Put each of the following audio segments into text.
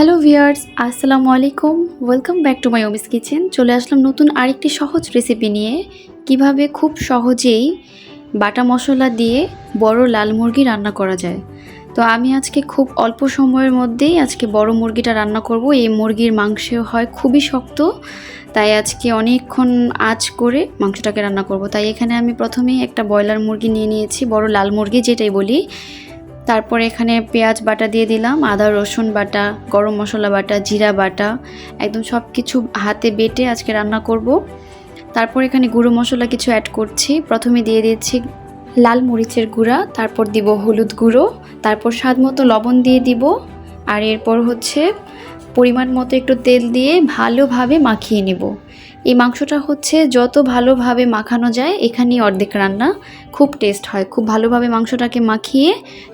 Hello viewers, আসসালামু আলাইকুম। Welcome back to my Omi's kitchen. চলে আসলাম নতুন আরেকটি সহজ রেসিপি নিয়ে। কিভাবে খুব সহজেই বাটা মশলা দিয়ে বড় লাল মুরগি রান্না করা যায়। তো আমি আজকে খুব অল্প সময়ের মধ্যেই বড় মুরগিটা রান্না করব। এই মুরগির মাংস হয় খুবই শক্ত, তাই আজকে অনেকক্ষণ আঁচ করে মাংসটাকে রান্না করব। তাই এখানে আমি প্রথমেই একটা ব্রয়লার মুরগি নিয়ে নিয়েছি, বড় লাল মুরগি যেটাই বলি। তারপর এখানে পেঁয়াজ বাটা দিয়ে দিলাম, আদা রসুন বাটা, গরম মশলা বাটা, জিরা বাটা, একদম সব কিছু হাতে বেটে আজকে রান্না করব। তারপর এখানে গুঁড়ো মশলা কিছু অ্যাড করছি। প্রথমে দিয়ে দিচ্ছি লাল মরিচের গুঁড়া, তারপর দিব হলুদ গুঁড়ো, তারপর স্বাদ মতো লবণ দিয়ে দিব। আর এরপর পরিমাণ মতো একটু তেল দিয়ে ভালোভাবে মাখিয়ে নেব। এই মাংসটা যত ভালোভাবে মাখানো যায় এখানেই অর্ধেক রান্না, খুব টেস্ট হয়। খুব ভালোভাবে মাংসটাকে মাখিয়ে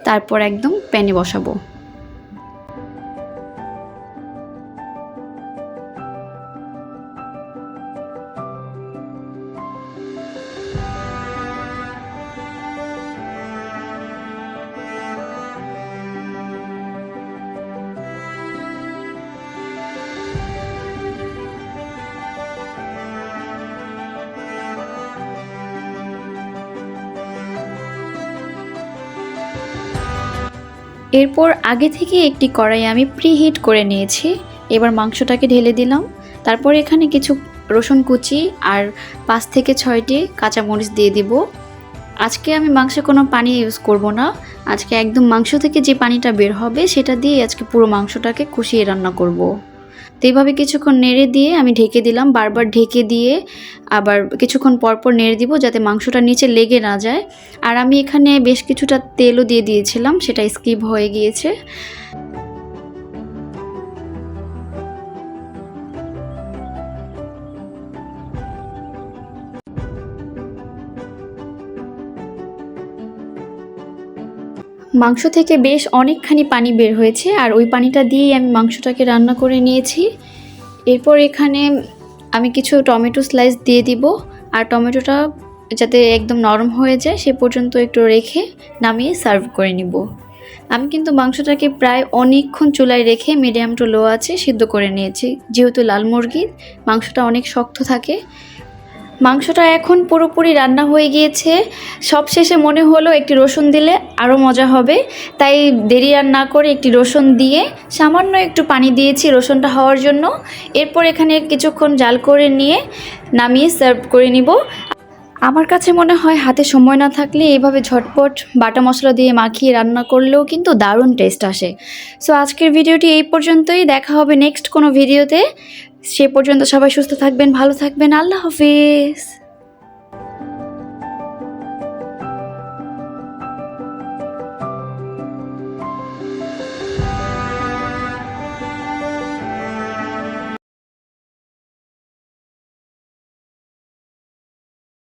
তারপর একদম প্যানে বসাবো। এরপর আগে থেকে একটি কড়াই আমি প্রিহিট করে নিয়েছি। এবার মাংসটাকে ঢেলে দিলাম। তারপর এখানে কিছু রসুন কুচি আর 5 থেকে 6টি কাঁচামরিচ দিয়ে দিব। আজকে আমি মাংসে কোনো পানি ইউজ করব না। আজকে একদম মাংস থেকে যে পানিটা বের হবে সেটা দিয়ে আজকে পুরো মাংসটাকে কষিয়ে রান্না করব। তো এইভাবে কিছুক্ষণ নেড়ে দিয়ে আমি ঢেকে দিলাম। বারবার ঢেকে দিয়ে আবার কিছুক্ষণ পরপর নেড়ে দিব যাতে মাংসটা নিচে লেগে না যায়। আর আমি এখানে বেশ কিছুটা তেলও দিয়ে দিয়েছিলাম, সেটা স্কিপ হয়ে গিয়েছে। মাংস থেকে বেশ অনেকখানি পানি বের হয়েছে, আর ওই পানিটা দিয়েই আমি মাংসটাকে রান্না করে নিয়েছি। এরপর এখানে আমি কিছু টমেটো স্লাইস দিয়ে দিব, আর টমেটোটা যাতে একদম নরম হয়ে যায় সে পর্যন্ত একটু রেখে নামিয়ে সার্ভ করে নিব। আমি কিন্তু মাংসটাকে প্রায় অনেকক্ষণ চুলায় রেখে মিডিয়াম টু লো আছে সিদ্ধ করে নিয়েছি, যেহেতু লাল মুরগির মাংসটা অনেক শক্ত থাকে। মাংসটা এখন পুরোপুরি রান্না হয়ে গিয়েছে। সবশেষে মনে হলো একটি রসুন দিলে আরও মজা হবে, তাই দেরি আর না করে একটি রসুন দিয়ে সামান্য একটু পানি দিয়েছি রসুনটা হওয়ার জন্য। এরপর এখানে কিছুক্ষণ জাল করে নিয়ে নামিয়ে সার্ভ করে নিব। আমার কাছে মনে হয় হাতে সময় না থাকলে এইভাবে ঝটপট বাটা মশলা দিয়ে মাখিয়ে রান্না করলেও কিন্তু দারুণ টেস্ট আসে। সো আজকের ভিডিওটি এই পর্যন্তই। দেখা হবে নেক্সট কোনো ভিডিওতে। সে পর্যন্ত সবাই সুস্থ থাকবেন, ভালো থাকবেন। আল্লাহ হাফেজ।